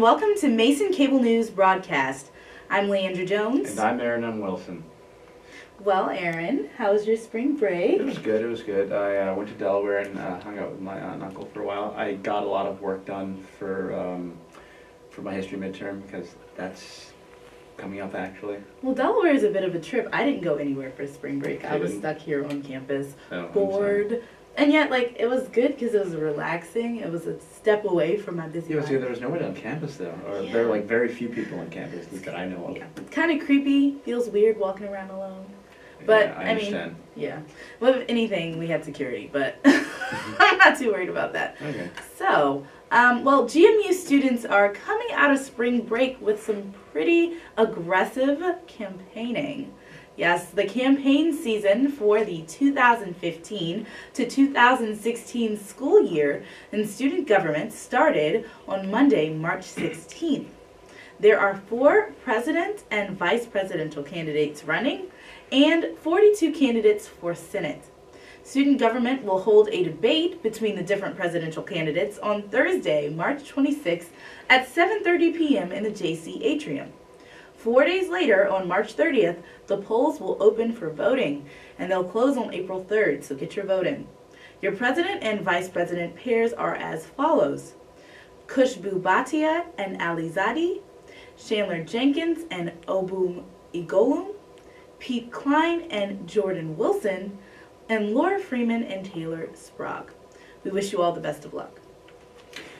welcome to Mason Cable News broadcast. I'm Leandra Jones. And I'm Aaron M. Wilson. Well, Aaron, how was your spring break? It was good. I went to Delaware and hung out with my aunt and uncle for a while. I got a lot of work done for my history midterm because that's coming up actually. Well, Delaware is a bit of a trip. I didn't go anywhere for spring break. I was Didn't? stuck here on campus, Oh, I'm bored. And yet, it was good because it was relaxing. It was a step away from my busy Yeah, life. see, there was nobody on campus though, or there were very few people on campus that I know of. Yeah, kind of creepy. Feels weird walking around alone. But, Yeah, I understand. Yeah. Well, if anything, we had security, but I'm not too worried about that. Okay. So, GMU students are coming out of spring break with some pretty aggressive campaigning. Yes, the campaign season for the 2015 to 2016 school year in student government started on Monday, March 16th. There are 4 president and vice presidential candidates running and 42 candidates for Senate. Student government will hold a debate between the different presidential candidates on Thursday, March 26th at 7:30 p.m. in the JC Atrium. 4 days later, on March 30th, the polls will open for voting, and they'll close on April 3rd, so get your vote in. Your president and vice president pairs are as follows: Khushbu Bhatia and Ali Zadi, Chandler Jenkins and Obum Igolum, Pete Klein and Jordan Wilson, and Laura Freeman and Taylor Sprague. We wish you all the best of luck.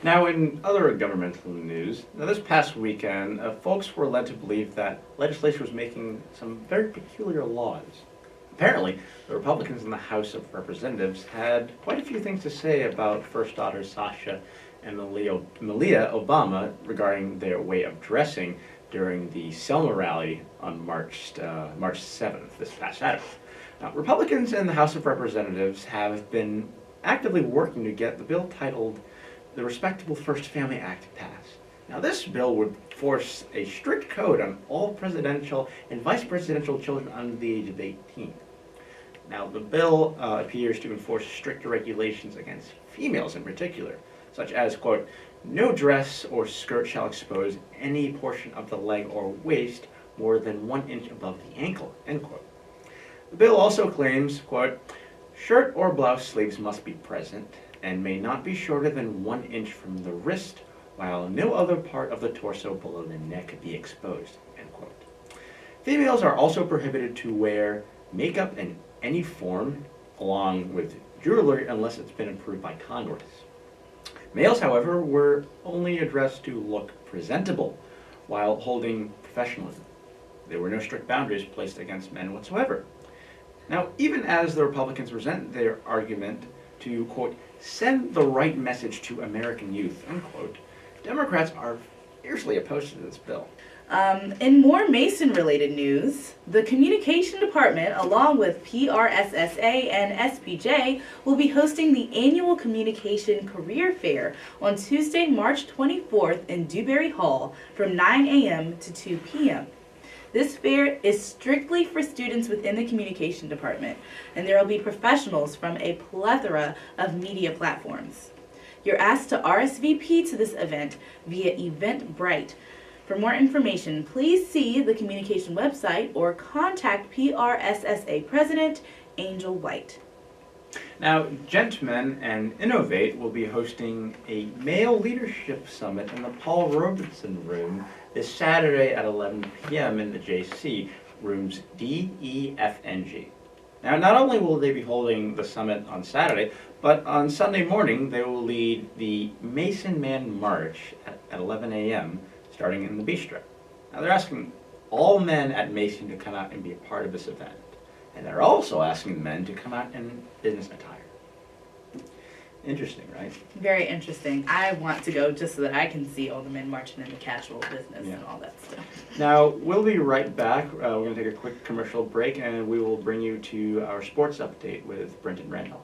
Now, in other governmental news, this past weekend, folks were led to believe that legislature was making some very peculiar laws. Apparently, the Republicans in the House of Representatives had quite a few things to say about first daughters Sasha and Malia Obama regarding their way of dressing during the Selma rally on March 7th, this past Saturday. Now, Republicans in the House of Representatives have been actively working to get the bill titled the Respectable First Family Act passed. Now, this bill would force a strict code on all presidential and vice presidential children under the age of 18. Now, the bill appears to enforce stricter regulations against females in particular, such as, quote, no dress or skirt shall expose any portion of the leg or waist more than 1 inch above the ankle, end quote. The bill also claims, quote, shirt or blouse sleeves must be present and may not be shorter than 1 inch from the wrist, while no other part of the torso below the neck be exposed, end quote. Females are also prohibited to wear makeup in any form, along with jewelry, unless it's been approved by Congress. Males, however, were only addressed to look presentable while holding professionalism. There were no strict boundaries placed against men whatsoever. Now, even as the Republicans present their argument to, quote, send the right message to American youth, unquote, Democrats are fiercely opposed to this bill. In more Mason-related news, the Communication Department, along with PRSSA and SPJ, will be hosting the annual Communication Career Fair on Tuesday, March 24th in Dewberry Hall from 9 a.m. to 2 p.m. This fair is strictly for students within the Communication Department, and there will be professionals from a plethora of media platforms. You're asked to RSVP to this event via Eventbrite. For more information, please see the communication website or contact PRSSA President Angel White. Now, Gentlemen and Innovate will be hosting a male leadership summit in the Paul Robeson Room this Saturday at 11 p.m. in the JC, rooms D, E, F, and G. Now, not only will they be holding the summit on Saturday, but on Sunday morning they will lead the Mason Man March at 11 a.m., starting in the Bistro. Now, they're asking all men at Mason to come out and be a part of this event. And they're also asking the men to come out in business attire. Interesting, right? Very interesting. I want to go just so that I can see all the men marching in the casual business and all that stuff. Now, we'll be right back. We're going to take a quick commercial break, and we will bring you to our sports update with Brenton Randolph.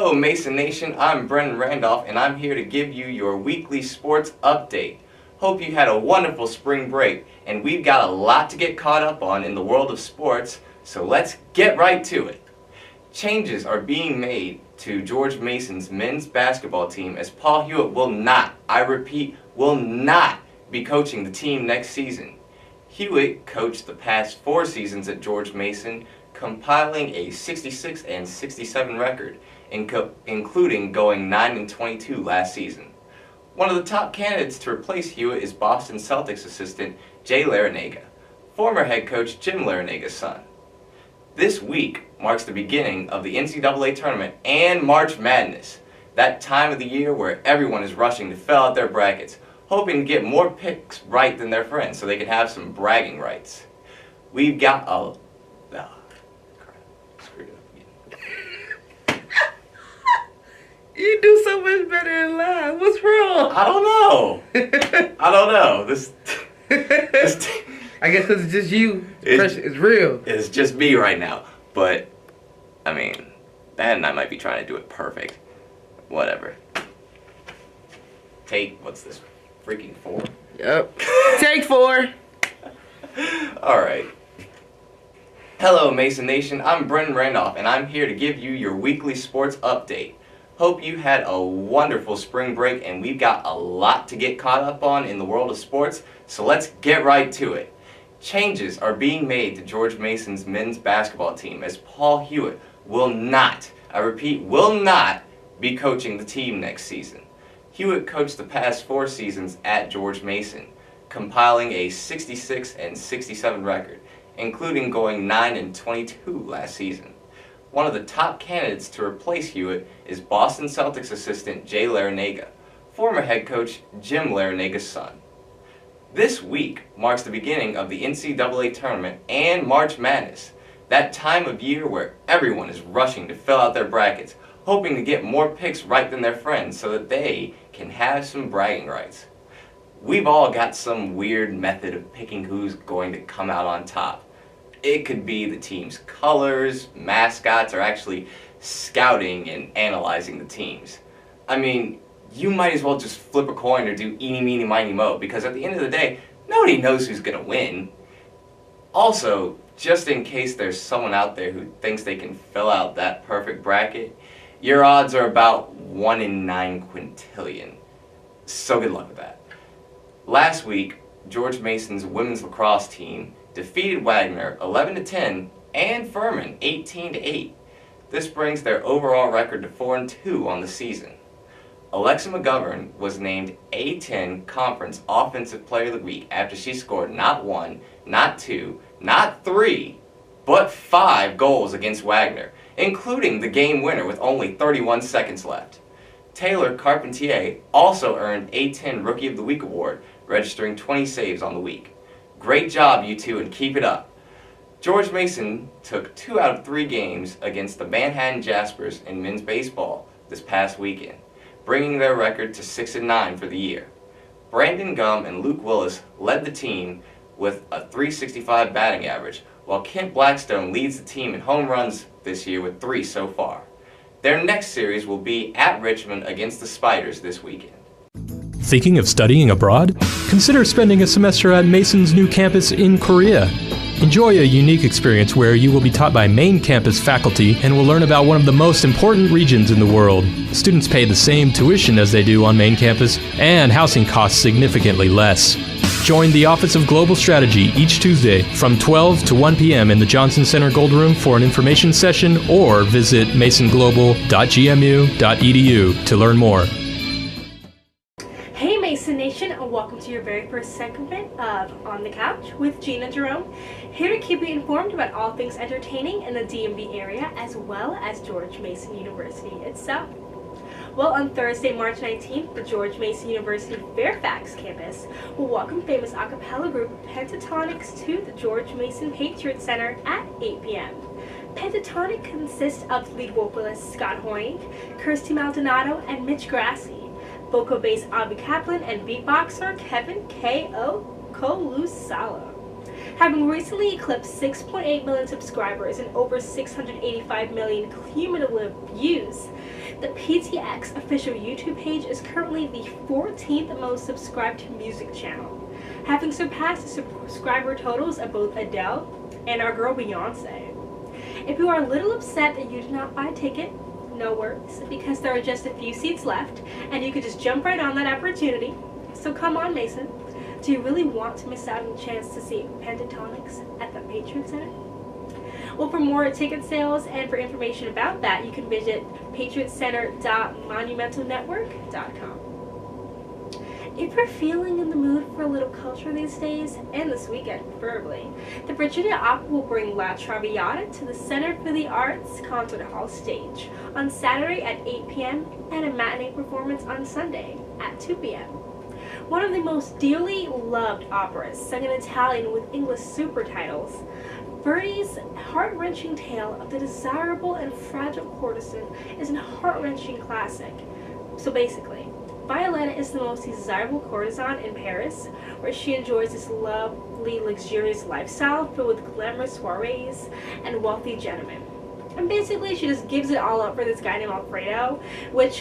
Hello, Mason Nation. I'm Brendan Randolph, and I'm here to give you your weekly sports update. Hope you had a wonderful spring break, and we've got a lot to get caught up on in the world of sports, so let's get right to it. Changes are being made to George Mason's men's basketball team as Paul Hewitt will not, I repeat, will not be coaching the team next season. Hewitt coached the past 4 seasons at George Mason, compiling a 66-67 record, including going 9-22 last season. One of the top candidates to replace Hewitt is Boston Celtics assistant Jay Larranaga, former head coach Jim Larranaga's son. This week marks the beginning of the NCAA tournament and March Madness, that time of the year where everyone is rushing to fill out their brackets, hoping to get more picks right than their friends so they can have some bragging rights. We've got a... screwed up. You do so much better in live. What's wrong? I don't know. This I guess it's just you. It's real. It's just me right now. But, I mean, Dad and I might be trying to do it perfect. Whatever. Take, what's this? Freaking 4? Yep. Take 4. Alright. Hello, Mason Nation. I'm Brendan Randolph, and I'm here to give you your weekly sports update. Hope you had a wonderful spring break, and we've got a lot to get caught up on in the world of sports, so let's get right to it. Changes are being made to George Mason's men's basketball team as Paul Hewitt will not, I repeat, will not be coaching the team next season. Hewitt coached the past 4 seasons at George Mason, compiling a 66-67 record, including going 9-22 last season. One of the top candidates to replace Hewitt is Boston Celtics assistant Jay Larranaga, former head coach Jim Larranaga's son. This week marks the beginning of the NCAA tournament and March Madness, that time of year where everyone is rushing to fill out their brackets, hoping to get more picks right than their friends so that they can have some bragging rights. We've all got some weird method of picking who's going to come out on top. It could be the team's colors, mascots, or actually scouting and analyzing the teams. I mean, you might as well just flip a coin or do eeny, meeny, miny, mo, because at the end of the day, nobody knows who's going to win. Also, just in case there's someone out there who thinks they can fill out that perfect bracket, your odds are about 1 in 9 quintillion. So good luck with that. Last week, George Mason's women's lacrosse team defeated Wagner 11-10 and Furman 18-8. This brings their overall record to 4-2 on the season. Alexa McGovern was named A10 Conference Offensive Player of the Week after she scored not 1, not 2, not 3, but 5 goals against Wagner, including the game winner with only 31 seconds left. Taylor Carpentier also earned A10 Rookie of the Week award, registering 20 saves on the week. Great job, you two, and keep it up. George Mason took 2 out of 3 games against the Manhattan Jaspers in men's baseball this past weekend, bringing their record to 6-9 for the year. Brandon Gum and Luke Willis led the team with a .365 batting average, while Kent Blackstone leads the team in home runs this year with 3 so far. Their next series will be at Richmond against the Spiders this weekend. Thinking of studying abroad? Consider spending a semester at Mason's new campus in Korea. Enjoy a unique experience where you will be taught by main campus faculty and will learn about one of the most important regions in the world. Students pay the same tuition as they do on main campus, and housing costs significantly less. Join the Office of Global Strategy each Tuesday from 12 to 1 p.m. in the Johnson Center Gold Room for an information session, or visit masonglobal.gmu.edu to learn more. Hey Mason Nation, and welcome to your very first segment of On the Couch with Gina Jerome, here to keep you informed about all things entertaining in the DMV area as well as George Mason University itself. Well, on Thursday, March 19th, the George Mason University Fairfax campus will welcome famous a cappella group Pentatonics to the George Mason Patriot Center at 8 p.m. Pentatonic consists of lead vocalist Scott Hoying, Kirsty Maldonado, and Mitch Grassi, vocal bass Avi Kaplan, and beatboxer Kevin K.O. Colusala. Having recently eclipsed 6.8 million subscribers and over 685 million cumulative views, The PTX official YouTube page is currently the 14th most subscribed music channel, having surpassed the subscriber totals of both Adele and our girl Beyonce. If you are a little upset that you did not buy a ticket, no worries, because there are just a few seats left and you could just jump right on that opportunity. So come on, Mason. Do you really want to miss out on the chance to see Pentatonics at the Patriot Center? Well, for more ticket sales and for information about that, you can visit patriotcenter.monumentalnetwork.com. If you're feeling in the mood for a little culture these days, and this weekend preferably, the Virginia Opera will bring La Traviata to the Center for the Arts Concert Hall stage on Saturday at 8 p.m. and a matinee performance on Sunday at 2 p.m. One of the most dearly loved operas, sung in Italian with English super titles, Verdi's heart-wrenching tale of the desirable and fragile courtesan is a heart-wrenching classic. So basically, Violetta is the most desirable courtesan in Paris, where she enjoys this lovely, luxurious lifestyle filled with glamorous soirees and wealthy gentlemen. And basically, she just gives it all up for this guy named Alfredo,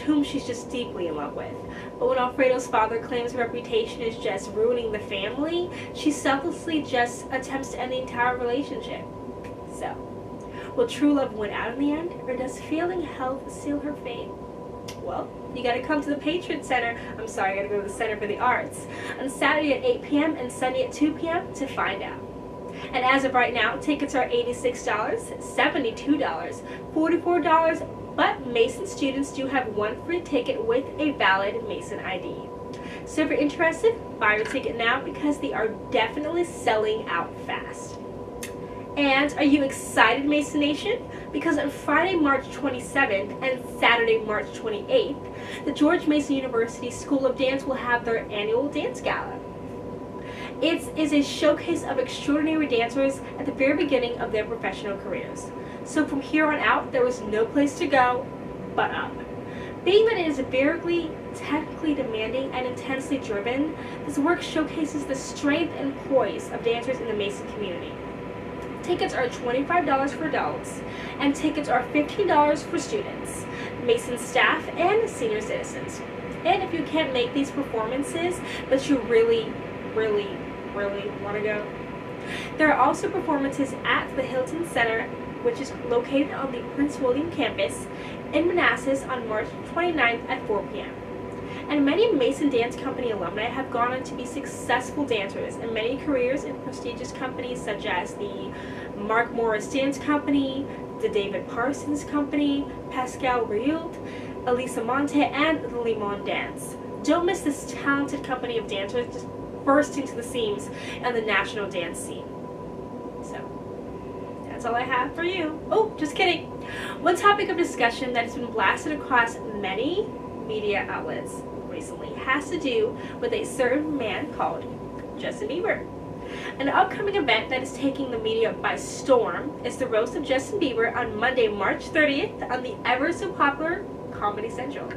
whom she's just deeply in love with. But when Alfredo's father claims her reputation is just ruining the family, she selflessly just attempts to end the entire relationship. So, will true love win out in the end, or does failing health seal her fate? Well, you gotta come to the Patriot Center, you gotta go to the Center for the Arts, on Saturday at 8 p.m. and Sunday at 2 p.m. to find out. And as of right now, tickets are $86, $72, $44, but Mason students do have one free ticket with a valid Mason ID. So if you're interested, buy your ticket now because they are definitely selling out fast. And are you excited, Mason Nation? Because on Friday, March 27th and Saturday, March 28th, the George Mason University School of Dance will have their annual dance gala. It is a showcase of extraordinary dancers at the very beginning of their professional careers. So from here on out, there was no place to go but up. Being that it is very technically demanding and intensely driven, this work showcases the strength and poise of dancers in the Mason community. Tickets are $25 for adults, and tickets are $15 for students, Mason staff, and senior citizens. And if you can't make these performances, but you really want to go, there are also performances at the Hilton Center, which is located on the Prince William campus in Manassas on March 29th at 4 p.m. And many Mason Dance Company alumni have gone on to be successful dancers in many careers in prestigious companies such as the Mark Morris Dance Company, the David Parsons Company, Pascal Riult, Elisa Monte, and the Le Monde Dance. Don't miss this talented company of dancers just bursting to the seams on the national dance scene. So, that's all I have for you. Oh, just kidding. One topic of discussion that has been blasted across many media outlets recently has to do with a certain man called Justin Bieber. An upcoming event that is taking the media by storm is the roast of Justin Bieber on Monday, March 30th on the ever so popular Comedy Central.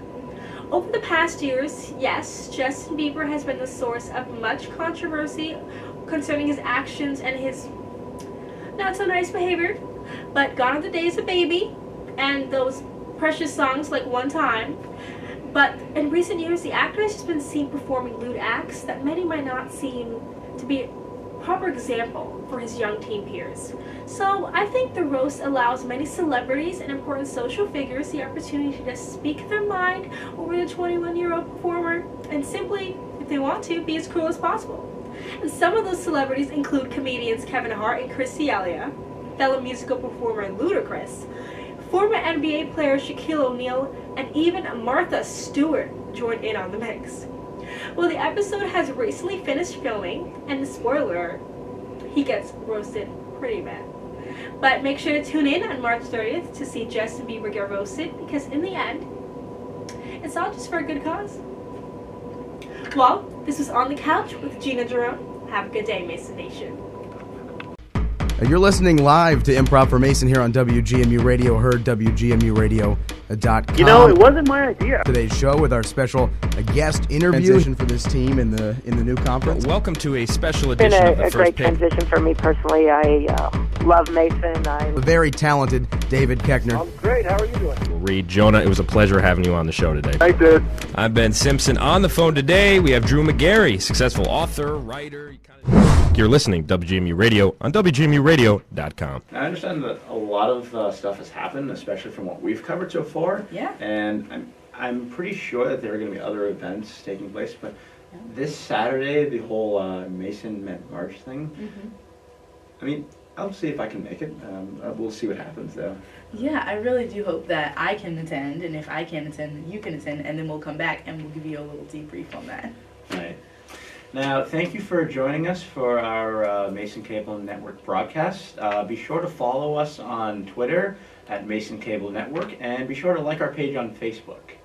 Over the past years, yes, Justin Bieber has been the source of much controversy concerning his actions and his not so nice behavior, but gone are the days of Baby and those precious songs like One Time. But in recent years, the actor has just been seen performing lewd acts that many might not seem to be a proper example for his young teen peers. So I think the roast allows many celebrities and important social figures the opportunity to just speak their mind over the 21-year-old performer and simply, if they want to, be as cruel as possible. And some of those celebrities include comedians Kevin Hart and Chris D'Elia, fellow musical performer Ludacris, former NBA player Shaquille O'Neal, and even Martha Stewart joined in on the mix. Well, the episode has recently finished filming, and spoiler, he gets roasted pretty bad. But make sure to tune in on March 30th to see Justin Bieber get roasted, because in the end, it's all just for a good cause. Well, this was On the Couch with Gina Jerome. Have a good day, Mason Nation. You're listening live to Improv for Mason here on WGMU Radio, heard WGMUradio.com. You know, it wasn't my idea. Today's show with our special guest interview for this team in the new conference. Welcome to a special It's been edition of the a First great Pick. transition for me personally. I love Mason. The very talented David Keckner. I'm great. How are you doing? Reed, Jonah, it was a pleasure having you on the show today. I did. I'm Ben Simpson. On the phone today, we have Drew McGarry, successful author, writer. You're listening to WGMU Radio on WGMUradio.com. I understand that a lot of stuff has happened, especially from what we've covered so far. Yeah. And I'm pretty sure that there are going to be other events taking place, but this Saturday, the whole Mason Met March thing, I mean, I'll see if I can make it. We'll see what happens, though. Yeah, I really do hope that I can attend, and if I can attend, you can attend, and then we'll come back and we'll give you a little debrief on that. Right. Now, thank you for joining us for our Mason Cable Network broadcast. Be sure to follow us on Twitter at Mason Cable Network, and be sure to like our page on Facebook.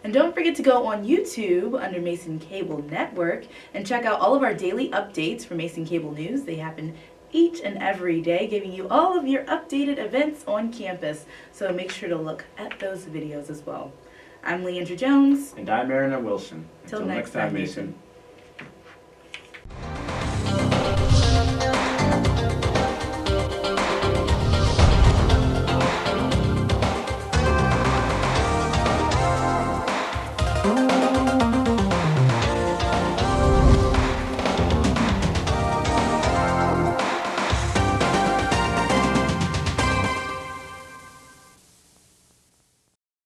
And don't forget to go on YouTube under Mason Cable Network and check out all of our daily updates for Mason Cable News. They happen each and every day, giving you all of your updated events on campus. So make sure to look at those videos as well. I'm Leandra Jones. And I'm Marina Wilson. Till next time, Mason.